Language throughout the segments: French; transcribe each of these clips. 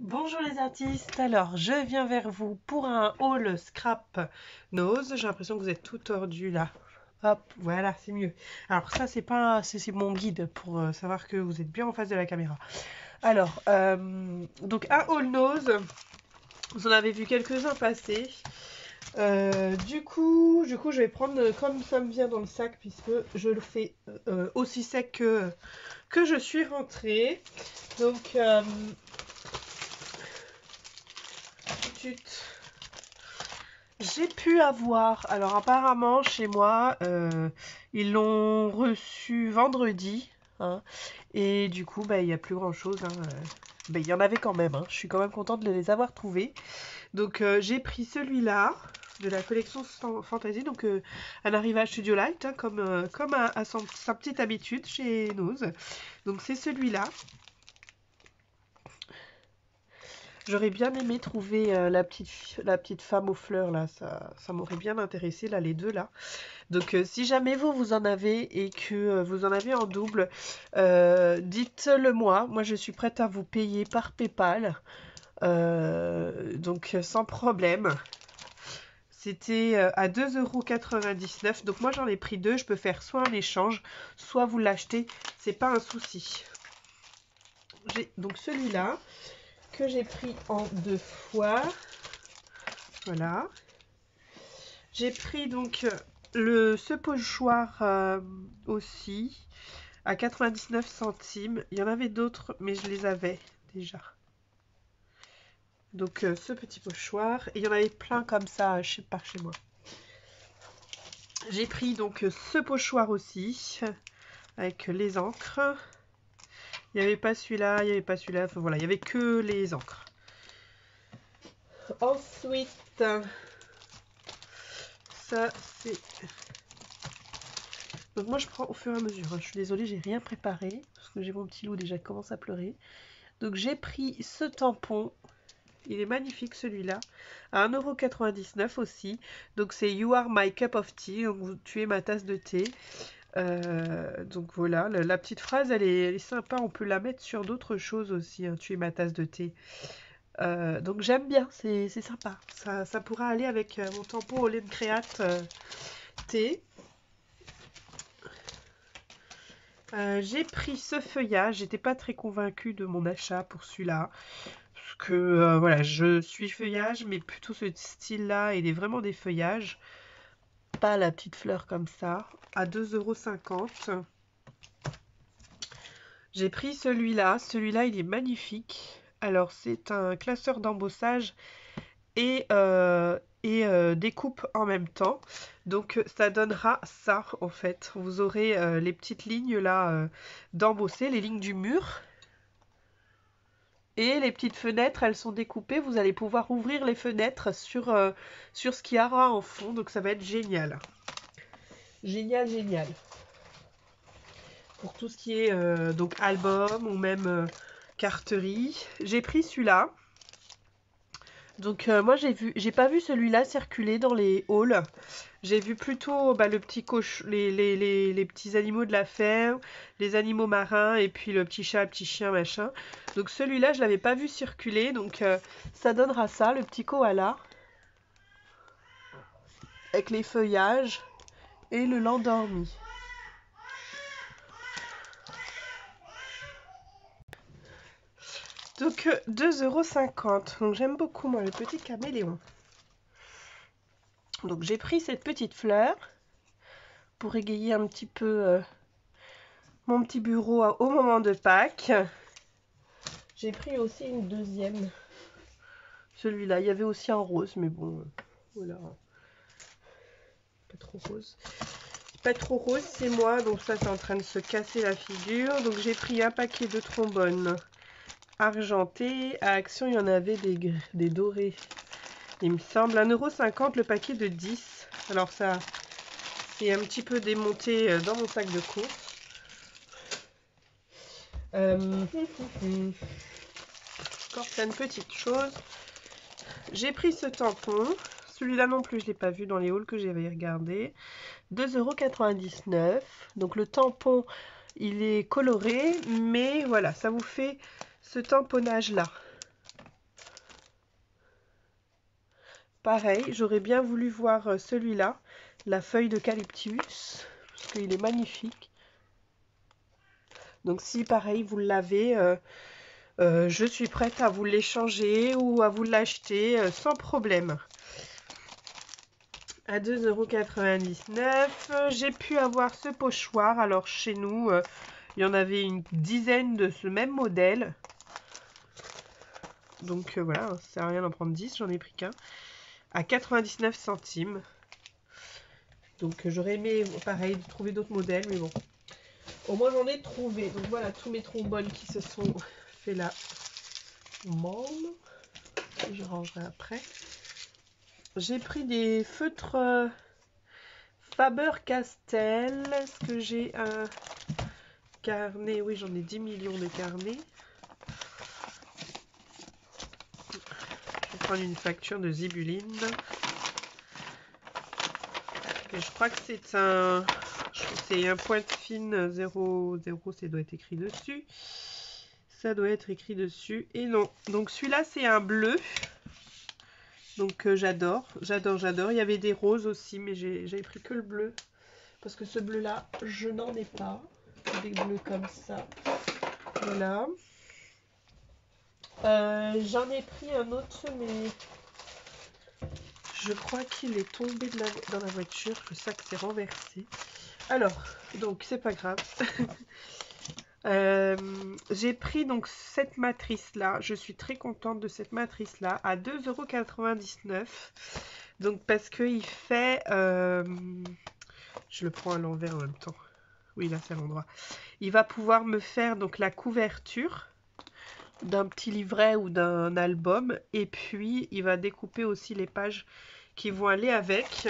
Bonjour les artistes, alors je viens vers vous pour un haul scrap nose. J'ai l'impression que vous êtes tout tordu là. Hop, voilà, c'est mieux. Alors ça c'est pas, c'est mon guide pour savoir que vous êtes bien en face de la caméra. Alors, donc un haul nose, vous en avez vu quelques-uns passer. Du coup, je vais prendre comme ça me vient dans le sac puisque je le fais aussi sec que je suis rentrée. Donc, j'ai pu avoir, alors apparemment chez moi, ils l'ont reçu vendredi, hein, et du coup, bah, il n'y a plus grand-chose, hein, bah, il y en avait quand même, hein, je suis quand même contente de les avoir trouvés. Donc j'ai pris celui-là, de la collection Fantasy, donc un arrivage Studio Light, hein, comme à sa petite habitude chez Nose. Donc c'est celui-là. J'aurais bien aimé trouver la petite femme aux fleurs là, ça m'aurait bien intéressé là, les deux là. Donc si jamais vous en avez et que vous en avez en double, dites-le moi. Moi je suis prête à vous payer par PayPal. Donc sans problème. C'était à 2,99 €. Donc moi j'en ai pris deux. Je peux faire soit un échange, soit vous l'achetez. C'est pas un souci. J'ai donc celui-là que j'ai pris en deux fois. Voilà. J'ai pris donc ce pochoir aussi à 99 centimes. Il y en avait d'autres, mais je les avais déjà. Donc ce petit pochoir. Et il y en avait plein comme ça par chez moi. J'ai pris donc ce pochoir aussi, avec les encres. Il n'y avait pas celui-là, il n'y avait pas celui-là. Enfin voilà, il n'y avait que les encres. Ensuite, ça c'est... Donc moi je prends au fur et à mesure, hein. Je suis désolée, j'ai rien préparé, parce que j'ai mon petit loup déjà qui commence à pleurer. Donc j'ai pris ce tampon. Il est magnifique celui-là, à 1,99 € aussi. Donc c'est You are my cup of tea, donc tu es ma tasse de thé. Donc voilà, la petite phrase elle est sympa, on peut la mettre sur d'autres choses aussi, hein, tu es ma tasse de thé. Donc j'aime bien, c'est sympa. Ça pourra aller avec mon tampon au lait de créate thé. J'ai pris ce feuillage, j'étais pas très convaincue de mon achat pour celui-là. Parce que voilà, je suis feuillage, mais plutôt ce style-là, il est vraiment des feuillages. Pas la petite fleur comme ça, à 2,50 €. J'ai pris celui-là il est magnifique. Alors c'est un classeur d'embossage et découpe en même temps. Donc ça donnera ça en fait. Vous aurez les petites lignes là d'embosser, les lignes du mur. Et les petites fenêtres, elles sont découpées. Vous allez pouvoir ouvrir les fenêtres sur ce qu'il y aura en fond. Donc ça va être génial. Génial, génial. Pour tout ce qui est donc album ou même carterie. J'ai pris celui-là. Donc moi j'ai pas vu celui-là circuler dans les halls. J'ai vu plutôt le petit les petits animaux de la ferme, les animaux marins et puis le petit chat, le petit chien, machin. Donc celui-là, je l'avais pas vu circuler. Donc ça donnera ça, le petit koala. Avec les feuillages et le l'endormi. Donc 2,50 €. Donc j'aime beaucoup moi le petit caméléon. Donc j'ai pris cette petite fleur pour égayer un petit peu mon petit bureau au moment de Pâques. J'ai pris aussi une deuxième. Celui-là, il y avait aussi un rose, mais bon, voilà. Pas trop rose. Pas trop rose, c'est moi, donc ça c'est en train de se casser la figure. Donc j'ai pris un paquet de trombones argentés. À Action, il y en avait des dorés. Il me semble 1,50 € le paquet de 10. Alors ça, c'est un petit peu démonté dans mon sac de course. Encore plein de petites choses. J'ai pris ce tampon. Celui-là non plus, je ne l'ai pas vu dans les hauls que j'avais regardé. 2,99 €. Donc le tampon, il est coloré, mais voilà, ça vous fait ce tamponnage-là. pareil, j'aurais bien voulu voir celui-là, la feuille d'eucalyptus, parce qu'il est magnifique. Donc si pareil, vous l'avez, je suis prête à vous l'échanger ou à vous l'acheter sans problème. À 2,99 €. J'ai pu avoir ce pochoir. Alors chez nous, il y en avait une dizaine de ce même modèle. Donc voilà, ça sert à rien d'en prendre 10, j'en ai pris qu'un. À 99 centimes. Donc j'aurais aimé, pareil, trouver d'autres modèles, mais bon. Au moins j'en ai trouvé. Donc voilà, tous mes trombones qui se sont fait là. Je rangerai après. J'ai pris des feutres Faber-Castell. Est-ce que j'ai un carnet? Oui, j'en ai 10 millions de carnets. Je vais prendre une facture de Zibuline. Et je crois que c'est un pointe fine 00, ça doit être écrit dessus. Ça doit être écrit dessus. Et non. Donc celui-là, c'est un bleu. Donc j'adore. Il y avait des roses aussi, mais j'avais pris que le bleu. Parce que ce bleu-là, je n'en ai pas. Des bleus comme ça. Voilà. J'en ai pris un autre, mais je crois qu'il est tombé dans la voiture. Le sac s'est renversé. Alors, donc c'est pas grave. J'ai pris donc cette matrice-là. Je suis très contente de cette matrice-là à 2,99 €. Donc parce qu'il fait... je le prends à l'envers en même temps. Oui, là c'est à l'endroit. Il va pouvoir me faire donc la couverture d'un petit livret ou d'un album. Et puis il va découper aussi les pages qui vont aller avec.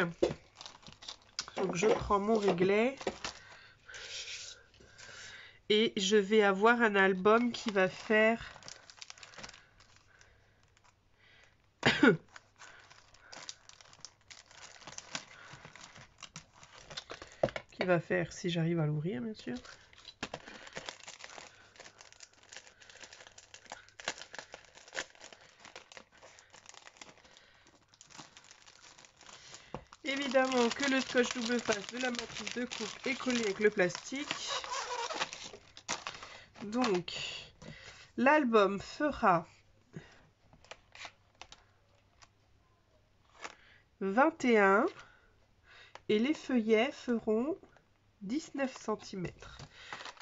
Donc je prends mon réglet. Et je vais avoir un album qui va faire... qui va faire, si j'arrive à l'ouvrir bien sûr. Évidemment que le scotch double face de la matrice de coupe est collé avec le plastique. Donc, l'album fera 21 et les feuillets feront 19 cm.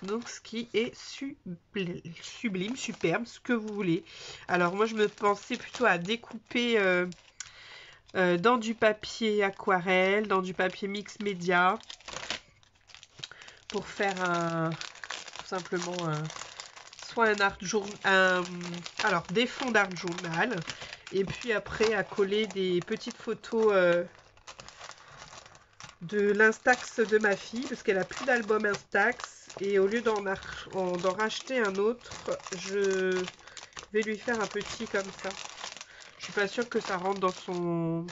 Donc, ce qui est sublime, superbe, ce que vous voulez. Alors, moi, je me pensais plutôt à découper dans du papier aquarelle, dans du papier mix média, pour faire tout simplement soit un art journal, alors des fonds d'art journal, et puis après à coller des petites photos de l'Instax de ma fille, parce qu'elle a plus d'album Instax, et au lieu d'en racheter un autre, je vais lui faire un petit comme ça. Je suis pas sûre que ça rentre dans son...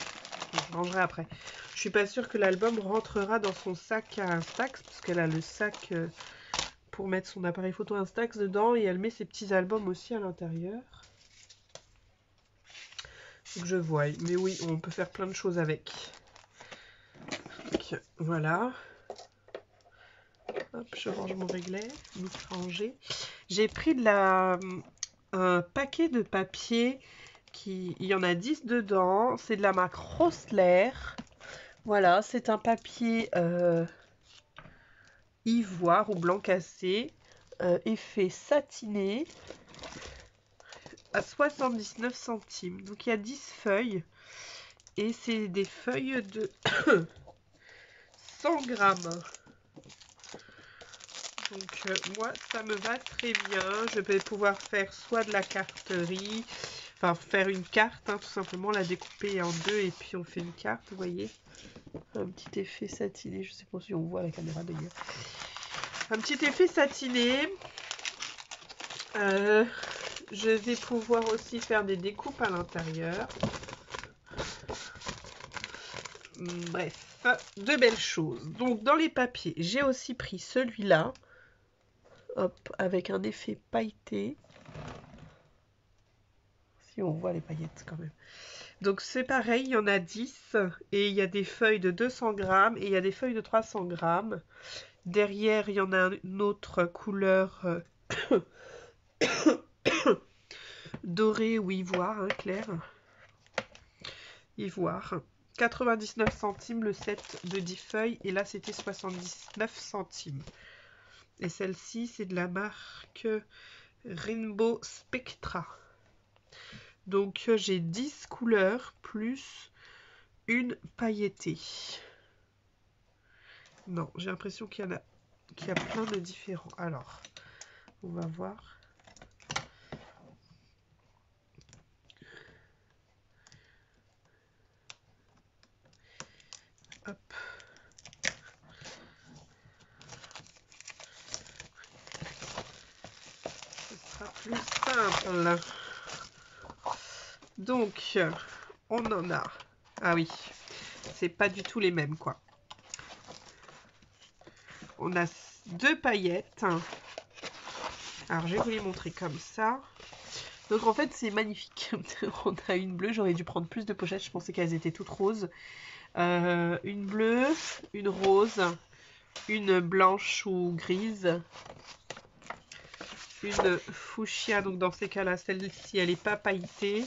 Je rangerai après. Je suis pas sûre que l'album rentrera dans son sac à Instax, parce qu'elle a le sac pour mettre son appareil photo Instax dedans, et elle met ses petits albums aussi à l'intérieur. Donc je vois. Mais oui, on peut faire plein de choses avec. Donc, voilà. Hop, je range mon réglet. Rangé. J'ai pris un paquet de papier. Il y en a 10 dedans. C'est de la marque Rossler. Voilà, c'est un papier ivoire ou blanc cassé. Effet satiné. À 79 centimes. Donc il y a 10 feuilles. Et c'est des feuilles de 100 grammes. Donc moi ça me va très bien. Je vais pouvoir faire soit de la carterie, enfin faire une carte, hein, tout simplement la découper en deux et puis on fait une carte, vous voyez. Un petit effet satiné, je sais pas si on voit à la caméra d'ailleurs. Un petit effet satiné. Je vais pouvoir aussi faire des découpes à l'intérieur. Bref, de belles choses. Donc dans les papiers, j'ai aussi pris celui-là. Hop, avec un effet pailleté. Si on voit les paillettes quand même. Donc c'est pareil, il y en a 10 et il y a des feuilles de 200 grammes et il y a des feuilles de 300 grammes. Derrière, il y en a une autre couleur dorée ou ivoire, hein, clair. Ivoire. 99 centimes le set de 10 feuilles et là c'était 79 centimes. Et celle-ci c'est de la marque Rainbow Spectra. Donc j'ai 10 couleurs plus une pailletée. Non, j'ai l'impression qu'il y a plein de différents. Alors, on va voir. Hop. Ce sera plus simple. Donc, on en a. Ah oui, c'est pas du tout les mêmes, quoi. On a 2 paillettes. Alors, je vais vous les montrer comme ça. Donc, en fait, c'est magnifique. On a une bleue. J'aurais dû prendre plus de pochettes. Je pensais qu'elles étaient toutes roses. Une bleue, une rose, une blanche ou grise, une fuchsia. Donc, dans ces cas-là, celle-ci, elle n'est pas pailletée.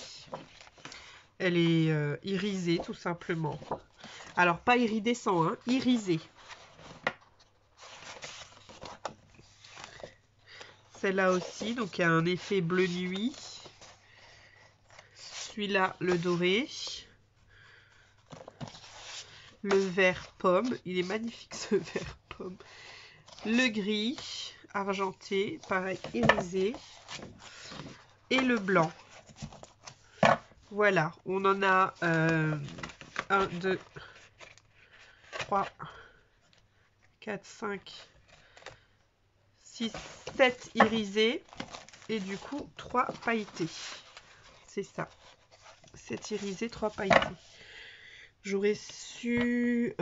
Elle est irisée, tout simplement. Alors, pas iridescent, hein, irisée. Celle-là aussi, donc il y a un effet bleu nuit. Celui-là, le doré. Le vert pomme. Il est magnifique ce vert pomme. Le gris, argenté, pareil, irisé. Et le blanc. Voilà, on en a 1, 2, 3, 4, 5, 6, 7 irisés. Et du coup, 3 pailletés. C'est ça. 7 irisés, 3 pailletés. J'aurais su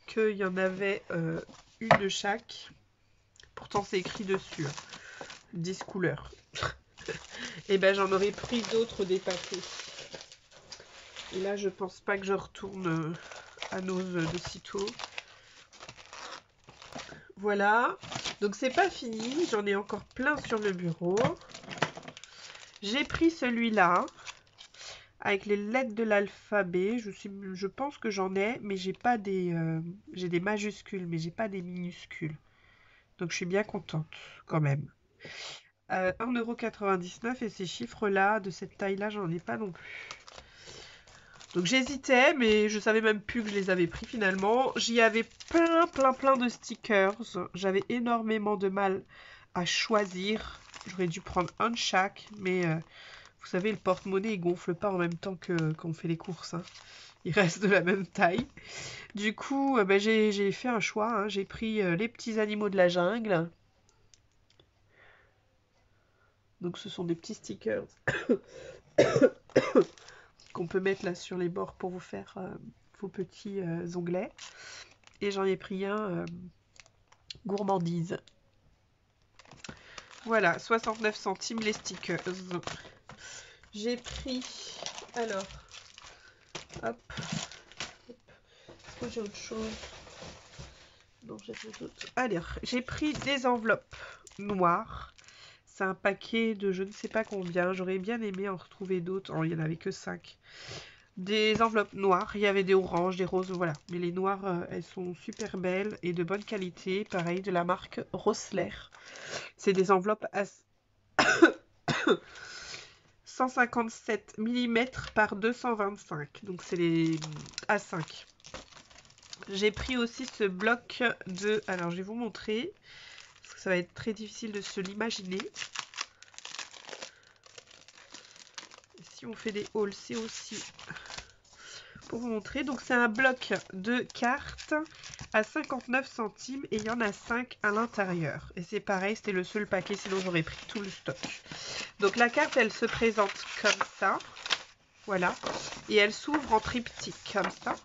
qu'il y en avait une de chaque. Pourtant, c'est écrit dessus. 10 couleurs. Et ben, j'en aurais pris d'autres des paquets. Et là, je pense pas que je retourne à Nose de sitôt. Voilà. Donc, c'est pas fini. J'en ai encore plein sur le bureau. J'ai pris celui-là. Avec les lettres de l'alphabet, je pense que j'en ai, mais j'ai pas des, j'ai des majuscules, mais j'ai pas des minuscules. Donc je suis bien contente quand même. 1,99 € et ces chiffres-là, de cette taille-là, j'en ai pas non plus. Donc j'hésitais, mais je savais même plus que je les avais pris finalement. J'y avais plein de stickers. J'avais énormément de mal à choisir. J'aurais dû prendre un de chaque, mais... vous savez, le porte-monnaie, il gonfle pas en même temps qu'on fait les courses. Hein. Il reste de la même taille. Du coup, ben, j'ai fait un choix. Hein. J'ai pris les petits animaux de la jungle. Donc, ce sont des petits stickers qu'on peut mettre là sur les bords pour vous faire vos petits onglets. Et j'en ai pris un gourmandise. Voilà, 69 centimes les stickers. J'ai pris, alors, hop, est-ce que j'ai autre chose? Non, j'ai rien d'autre. Alors, j'ai pris des enveloppes noires. C'est un paquet de je ne sais pas combien. J'aurais bien aimé en retrouver d'autres. Oh, il n'y en avait que 5. Des enveloppes noires. Il y avait des oranges, des roses, voilà. Mais les noires, elles sont super belles et de bonne qualité. Pareil, de la marque Rossler. C'est des enveloppes à 157 mm par 225. Donc, c'est les A5. J'ai pris aussi ce bloc de... Alors, je vais vous montrer. Parce que ça va être très difficile de se l'imaginer. Si on fait des hauls, c'est aussi pour vous montrer. Donc, c'est un bloc de cartes à 59 centimes. Et il y en a 5 à l'intérieur. Et c'est pareil, c'était le seul paquet. Sinon, j'aurais pris tout le stock. Donc, la carte, elle se présente comme ça. Voilà. Et elle s'ouvre en triptyque, comme ça.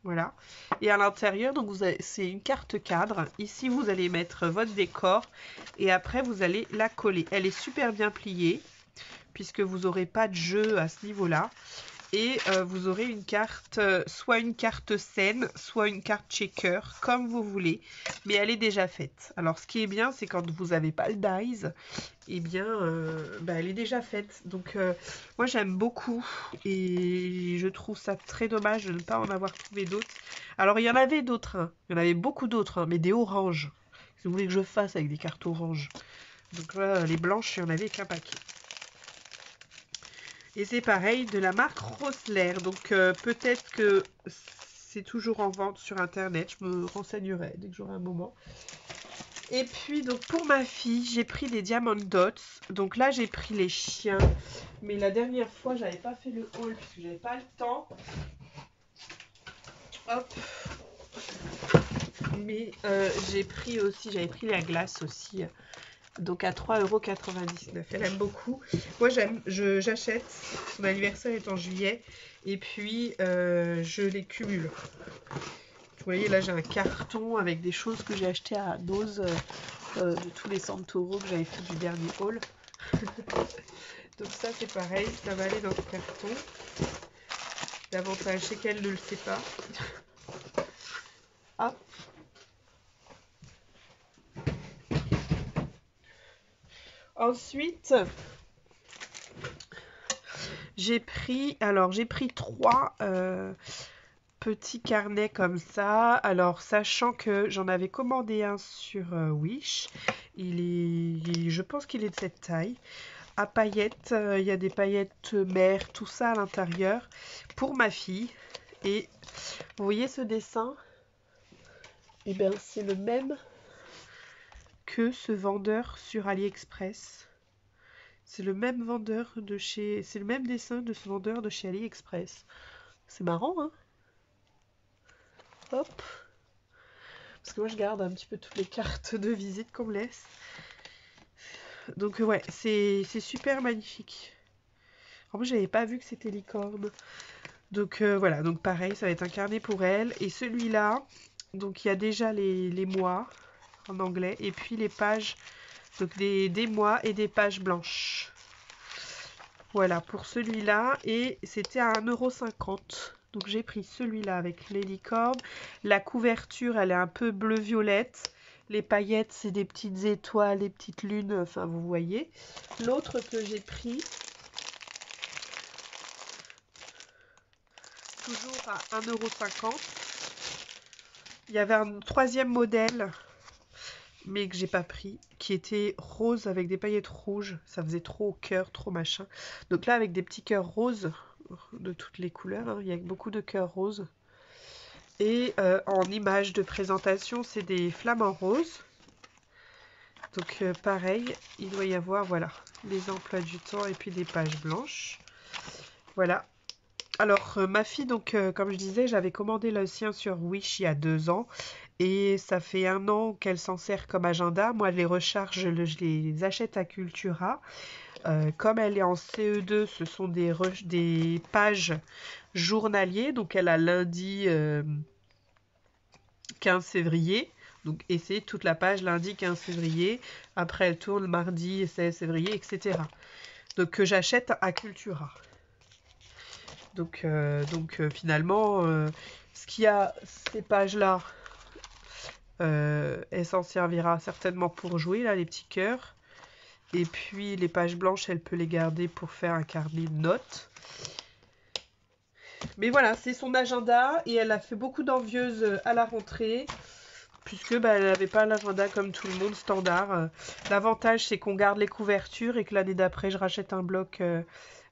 Voilà. Et à l'intérieur, donc c'est une carte cadre. Ici, vous allez mettre votre décor et après, vous allez la coller. Elle est super bien pliée puisque vous n'aurez pas de jeu à ce niveau-là. Et vous aurez une carte, soit une carte scène, soit une carte checker, comme vous voulez. Mais elle est déjà faite. Alors, ce qui est bien, c'est quand vous n'avez pas le dies, eh bien, elle est déjà faite. Donc, moi, j'aime beaucoup. Et je trouve ça très dommage de ne pas en avoir trouvé d'autres. Alors, il y en avait d'autres. Hein. Il y en avait beaucoup d'autres, hein, mais des oranges. Si vous voulez que je fasse avec des cartes oranges. Donc là, les blanches, il n'y en avait qu'un paquet. Et c'est pareil de la marque Rossler. Donc peut-être que c'est toujours en vente sur internet. Je me renseignerai dès que j'aurai un moment. Et puis donc pour ma fille, j'ai pris des Diamond Dots. Donc là j'ai pris les chiens. Mais la dernière fois j'avais pas fait le haul parce que j'avais pas le temps. Hop. Mais j'avais pris la glace aussi. Donc à 3,99 €. Elle aime beaucoup. Moi j'achète. Son anniversaire est en juillet. Et puis je les cumule. Vous voyez là j'ai un carton avec des choses que j'ai achetées à dose de tous les Santoro que j'avais fait du dernier haul. Donc ça c'est pareil, ça va aller dans ce carton. L'avantage c'est qu'elle ne le sait pas. Hop. Ensuite, j'ai pris 3 petits carnets comme ça. Alors, sachant que j'en avais commandé un sur Wish, je pense qu'il est de cette taille. À paillettes, il y a des paillettes mères, tout ça à l'intérieur pour ma fille. Et vous voyez ce dessin? Eh bien, c'est le même que ce vendeur sur AliExpress. C'est le même vendeur de chez... C'est le même dessin de ce vendeur de chez AliExpress. C'est marrant, hein? Hop. Parce que moi, je garde un petit peu toutes les cartes de visite qu'on me laisse. Donc, ouais, c'est super magnifique. En plus, j'avais pas vu que c'était licorne. Donc, voilà. Donc, pareil, ça va être un carnet pour elle. Et celui-là, donc, il y a déjà les mois en anglais. Et puis, les pages, donc des mois et des pages blanches. Voilà, pour celui-là. Et c'était à 1,50 €. Donc j'ai pris celui-là avec les licornes. La couverture, elle est un peu bleu-violette. Les paillettes, c'est des petites étoiles, des petites lunes, enfin vous voyez. L'autre que j'ai pris, toujours à 1,50 €. Il y avait un troisième modèle, mais que j'ai pas pris, qui était rose avec des paillettes rouges. Ça faisait trop cœur, trop machin. Donc là, avec des petits cœurs roses de toutes les couleurs, hein, il y a beaucoup de cœurs roses. Et en image de présentation, c'est des flamants roses. Donc pareil, il doit y avoir, voilà, les emplois du temps et puis des pages blanches. Voilà. Alors ma fille, donc comme je disais, j'avais commandé le sien sur Wish il y a 2 ans. Et ça fait 1 an qu'elle s'en sert comme agenda. Moi, les recharges, je les achète à Cultura. Comme elle est en CE2, ce sont des pages journaliers. Donc elle a lundi 15 février. Donc, et c'est toute la page lundi 15 février. Après, elle tourne mardi 16 février, etc. Donc, que j'achète à Cultura. Donc finalement, ce qu'il y a, ces pages-là, elle s'en servira certainement pour jouer, là, les petits cœurs. Et puis, les pages blanches, elle peut les garder pour faire un carnet de notes. Mais voilà, c'est son agenda et elle a fait beaucoup d'envieuses à la rentrée. Puisque elle n'avait pas l'agenda comme tout le monde standard. L'avantage c'est qu'on garde les couvertures et que l'année d'après je rachète un bloc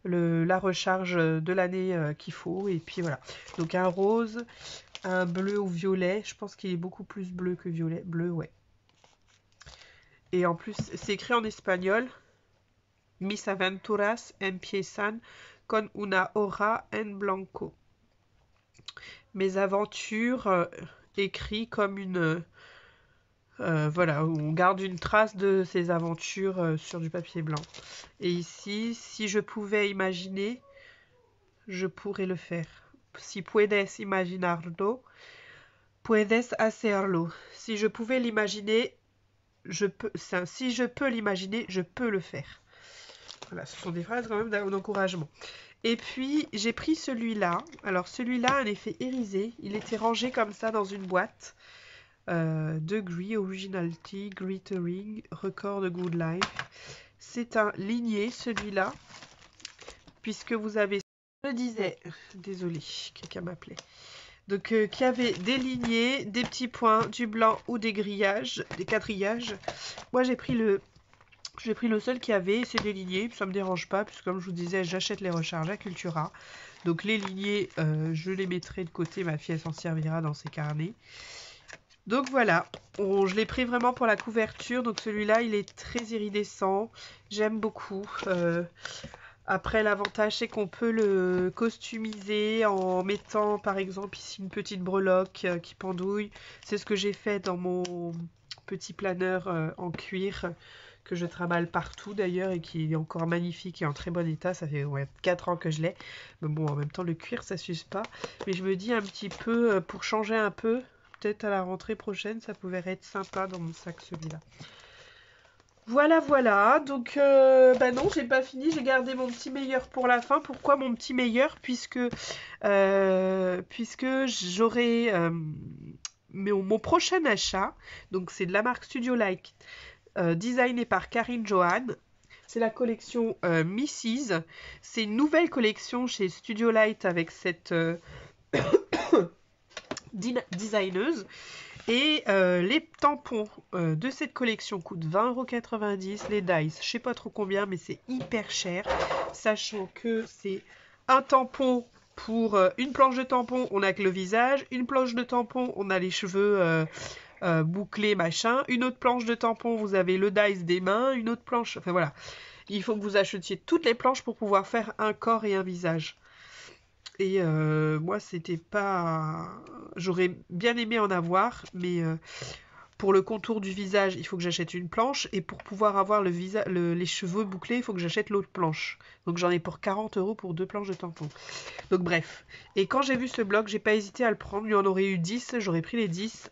la recharge de l'année qu'il faut. Et puis voilà. Donc un rose, un bleu ou violet. Je pense qu'il est beaucoup plus bleu que violet. Bleu, ouais. Et en plus c'est écrit en espagnol. Mis aventuras empiezan con una hoja en blanco. Mes aventures écrit comme une... voilà, on garde une trace de ses aventures sur du papier blanc. Et ici, si je pouvais imaginer, je pourrais le faire. Si puedes imaginarlo, puedes hacerlo. Si je pouvais l'imaginer, je peux. Si je peux l'imaginer, je peux le faire. Voilà, ce sont des phrases quand même d'encouragement. Et puis, j'ai pris celui-là. Alors, celui-là a un effet irisé. Il était rangé comme ça dans une boîte. Degree, Originality, Glittering, Record de Good Life. C'est un ligné, celui-là. Puisque vous avez... Je disais... Désolée, quelqu'un m'appelait. Donc, qui avait des lignées, des petits points, du blanc ou des grillages, des quadrillages. Moi, j'ai pris le seul qui avait, c'est des lignées, ça me dérange pas, puisque comme je vous disais, j'achète les recharges à Cultura. Donc les lignées, je les mettrai de côté, ma fille elle s'en servira dans ses carnets. Donc voilà, je l'ai pris vraiment pour la couverture, donc celui-là il est très iridescent, j'aime beaucoup. Après l'avantage c'est qu'on peut le customiser en mettant par exemple ici une petite breloque qui pendouille. C'est ce que j'ai fait dans mon petit planeur en cuir que je trimballe partout d'ailleurs et qui est encore magnifique et en très bon état. Ça fait 4 ans que je l'ai. Mais bon, en même temps, le cuir, ça s'use pas. Mais je me dis un petit peu, pour changer un peu, peut-être à la rentrée prochaine, ça pouvait être sympa dans mon sac celui-là. Voilà, voilà. Donc, bah non, j'ai pas fini. J'ai gardé mon petit meilleur pour la fin. Pourquoi mon petit meilleur? Puisque j'aurai mon prochain achat. Donc, c'est de la marque Studio Like. Designé par Karine Johan. C'est la collection Mrs. C'est une nouvelle collection chez Studio Light avec cette designeuse. Et les tampons de cette collection coûtent 20,90 €. Les dice, je sais pas trop combien, mais c'est hyper cher. Sachant que c'est un tampon pour une planche de tampon, on a que le visage. Une planche de tampon, on a les cheveux bouclé machin, une autre planche de tampon, vous avez le dice des mains, une autre planche, enfin voilà, il faut que vous achetiez toutes les planches pour pouvoir faire un corps et un visage. Et moi c'était pas, j'aurais bien aimé en avoir, mais pour le contour du visage il faut que j'achète une planche, et pour pouvoir avoir les cheveux bouclés il faut que j'achète l'autre planche, donc j'en ai pour 40 € pour 2 planches de tampon. Donc bref, et quand j'ai vu ce bloc j'ai pas hésité à le prendre, il y en aurait eu 10, j'aurais pris les 10.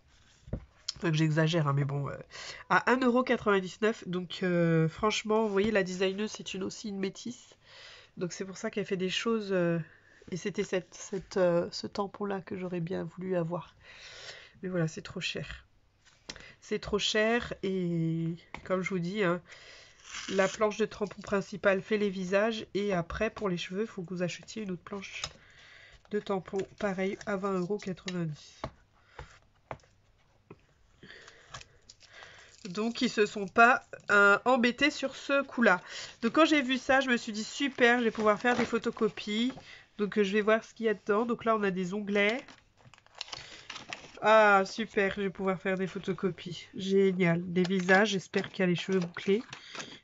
Enfin, j'exagère, hein, mais bon, à 1,99 €. Donc, franchement, vous voyez, la designeuse, c'est aussi une métisse. Donc, c'est pour ça qu'elle fait des choses. Et c'était ce tampon-là que j'aurais bien voulu avoir. Mais voilà, c'est trop cher. C'est trop cher. Et comme je vous dis, hein, la planche de tampon principale fait les visages. Et après, pour les cheveux, il faut que vous achetiez une autre planche de tampon. Pareil, à 20,90 €. Donc, ils se sont pas embêtés sur ce coup-là. Donc, quand j'ai vu ça, je me suis dit super, je vais pouvoir faire des photocopies. Donc, je vais voir ce qu'il y a dedans. Donc là, on a des onglets. Ah, super, je vais pouvoir faire des photocopies. Génial. Des visages, j'espère qu'il y a les cheveux bouclés.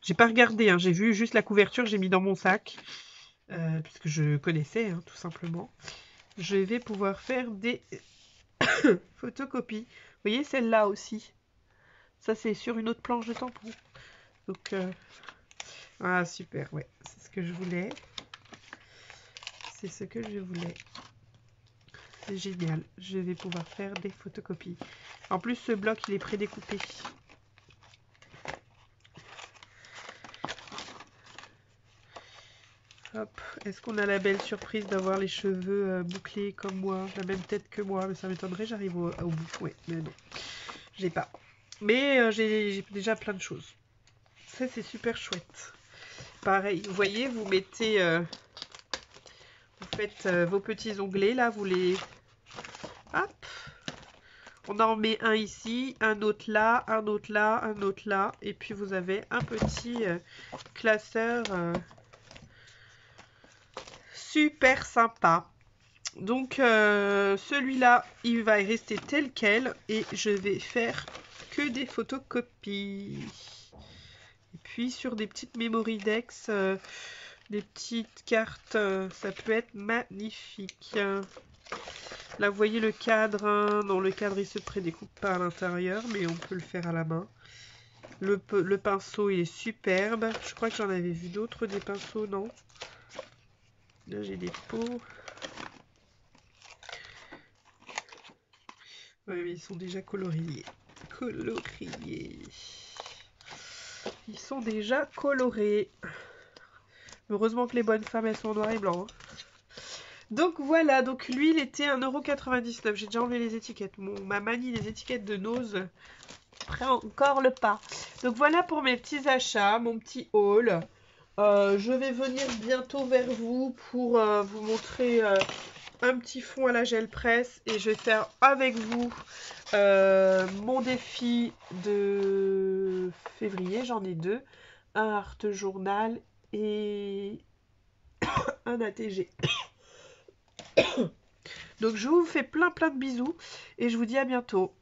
J'ai pas regardé, hein, j'ai vu juste la couverture, j'ai mis dans mon sac. Puisque je connaissais, hein, tout simplement. Je vais pouvoir faire des photocopies. Vous voyez, celle-là aussi. Ça, c'est sur une autre planche de tampon. Donc, ah, super, ouais. C'est ce que je voulais. C'est ce que je voulais. C'est génial. Je vais pouvoir faire des photocopies. En plus, ce bloc, il est prédécoupé. Hop. Est-ce qu'on a la belle surprise d'avoir les cheveux bouclés comme moi, la même tête que moi? Mais ça m'étonnerait, j'arrive au bout. Ouais, mais non. J'ai pas. Mais j'ai déjà plein de choses. Ça, c'est super chouette. Pareil, vous voyez, vous mettez... vous faites vos petits onglets, là, vous les... Hop. On en met un ici, un autre là, un autre là, un autre là. Et puis, vous avez un petit classeur super sympa. Donc, celui-là, il va rester tel quel. Et je vais faire que des photocopies. Et puis, sur des petites memory decks... des petites cartes, ça peut être magnifique. Là, vous voyez le cadre. Hein, non, le cadre, il se prédécoupe pas à l'intérieur, mais on peut le faire à la main. Le pinceau, il est superbe. Je crois que j'en avais vu d'autres, des pinceaux, non? Là, j'ai des pots. Oui, mais ils sont déjà coloriés. Coloriés. Ils sont déjà colorés. Heureusement que les bonnes femmes, elles sont en noir et blanc. Donc voilà, donc lui, il était 1,99 €. J'ai déjà enlevé les étiquettes. Ma manie des étiquettes de Nose prend encore le pas. Donc voilà pour mes petits achats, mon petit haul. Je vais venir bientôt vers vous pour vous montrer un petit fond à la gel presse et je vais faire avec vous mon défi de février. J'en ai deux, un art journal et un ATG. Donc je vous fais plein de bisous et je vous dis à bientôt.